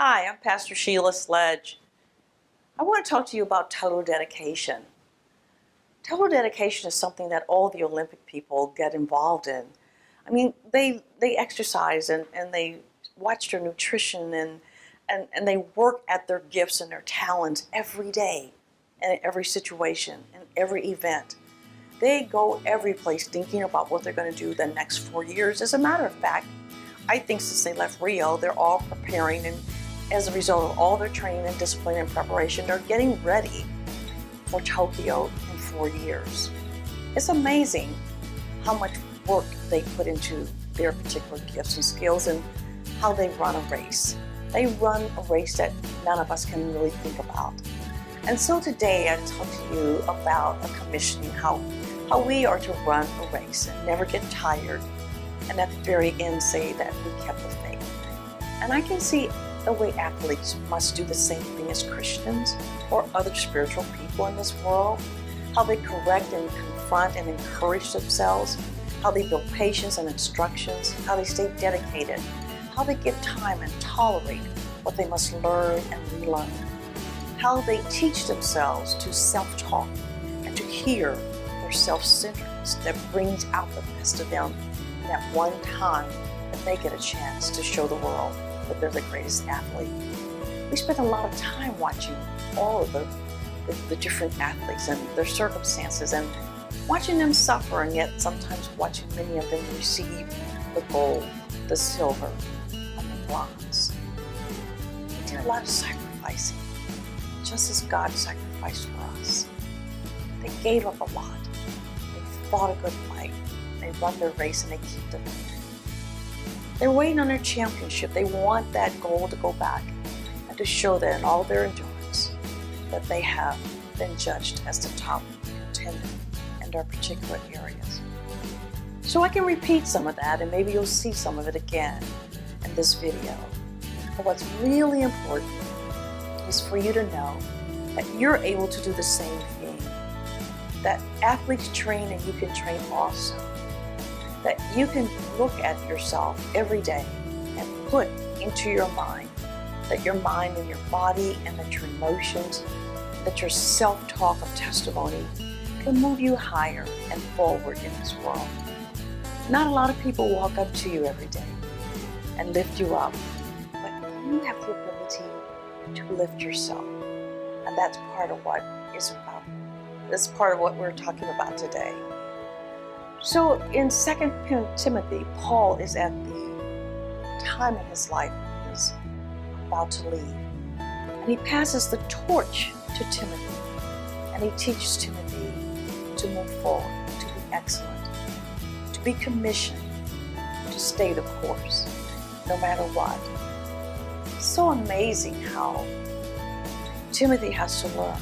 Hi, I'm Pastor Sheila Sledge. I want to talk to you about total dedication. Total dedication is something that all the Olympic people get involved in. I mean, they exercise and they watch their nutrition and they work at their gifts and their talents every day and in every situation, in every event. They go every place thinking about what they're going to do the next 4 years. As a matter of fact, I think since they left Rio, they're all preparing, and as a result of all their training and discipline and preparation, they're getting ready for Tokyo in 4 years. It's amazing how much work they put into their particular gifts and skills and how they run a race. They run a race that none of us can really think about. And so today I talk to you about a commissioning, how we are to run a race and never get tired, and at the very end say that we kept the faith. And I can see the way athletes must do the same thing as Christians or other spiritual people in this world, how they correct and confront and encourage themselves, how they build patience and instructions, how they stay dedicated, how they give time and tolerate what they must learn and relearn, how they teach themselves to self-talk and to hear their self-centeredness that brings out the best of them in that one time that they get a chance to show the world that they're the greatest athlete. We spend a lot of time watching all of the different athletes and their circumstances and watching them suffer, and yet sometimes watching many of them receive the gold, the silver, and the bronze. They did a lot of sacrificing, just as God sacrificed for us. They gave up a lot. They fought a good fight. They run their race and they keep the faith. They're waiting on their championship. They want that goal to go back and to show that in all their endurance that they have been judged as the top contender in their particular areas. So I can repeat some of that, and maybe you'll see some of it again in this video. But what's really important is for you to know that you're able to do the same thing, that athletes train and you can train also, that you can look at yourself every day and put into your mind that your mind and your body and that your emotions, that your self-talk of testimony can move you higher and forward in this world. Not a lot of people walk up to you every day and lift you up, but you have the ability to lift yourself. And that's part of what it's about. That's part of what we're talking about today. So in 2 Timothy, Paul is at the time in his life when he's about to leave. And he passes the torch to Timothy. And he teaches Timothy to move forward, to be excellent, to be commissioned, to stay the course, no matter what. It's so amazing how Timothy has to learn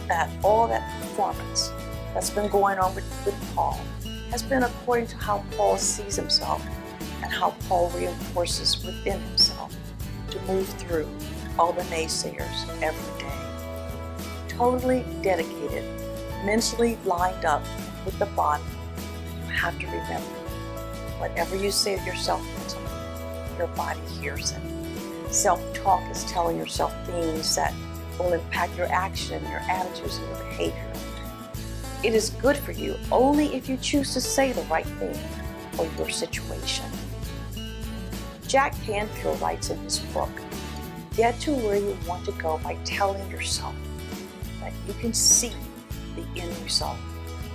that all that performance that's been going on with Paul has been according to how Paul sees himself and how Paul reinforces within himself to move through all the naysayers every day. Totally dedicated, mentally lined up with the body. You have to remember, whatever you say to yourself mentally, your body hears it. Self-talk is telling yourself things that will impact your action, your attitudes, and your behavior. It is good for you only if you choose to say the right thing for your situation. Jack Canfield writes in his book, "Get to where you want to go by telling yourself that you can see the end result.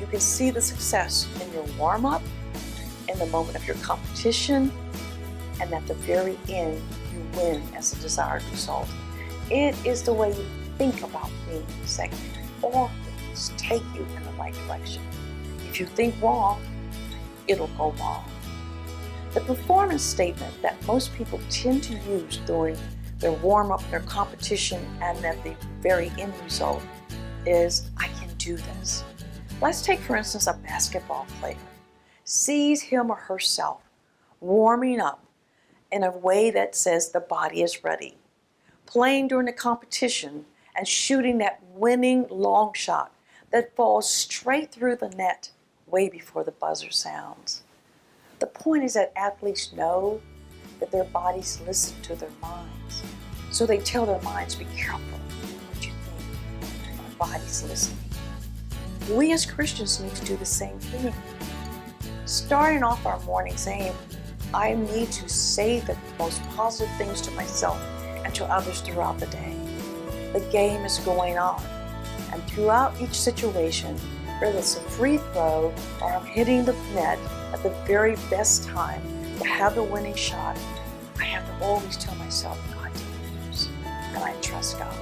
You can see the success in your warm-up, in the moment of your competition, and at the very end, you win as a desired result." It is the way you think about things that all things take you in the right direction. If you think wrong, it'll go wrong. The performance statement that most people tend to use during their warm-up, their competition, and at the very end result is, "I can do this." Let's take, for instance, a basketball player. Sees him or herself warming up in a way that says the body is ready, playing during the competition and shooting that winning long shot that falls straight through the net way before the buzzer sounds. The point is that athletes know that their bodies listen to their minds. So they tell their minds, be careful what you think. My body's listening. We as Christians need to do the same thing. Starting off our morning saying, I need to say the most positive things to myself and to others throughout the day. The game is going on. And throughout each situation, whether it's a free throw or I'm hitting the net at the very best time to have the winning shot, I have to always tell myself, God delivers, and I trust God.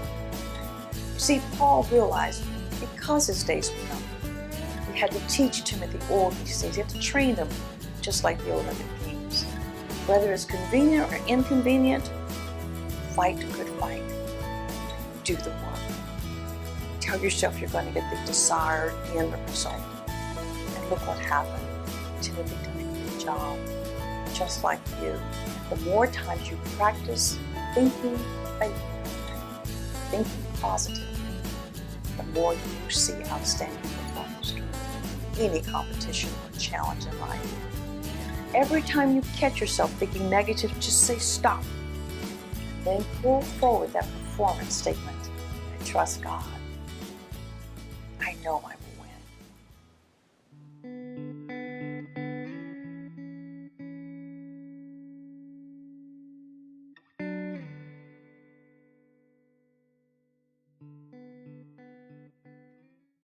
You see, Paul realized because his days were numbered, he had to teach Timothy all these things. He had to train them just like the Olympic Games. Whether it's convenient or inconvenient, fight a good fight. Do the work. Tell yourself you're going to get the desired end result. And look what happened. Timothy did a good job. Just like you. The more times you practice thinking faithful, thinking positive, the more you see outstanding performance during any competition or challenge in life. Every time you catch yourself thinking negative, just say stop. Then pull forward that performance statement and trust God. I know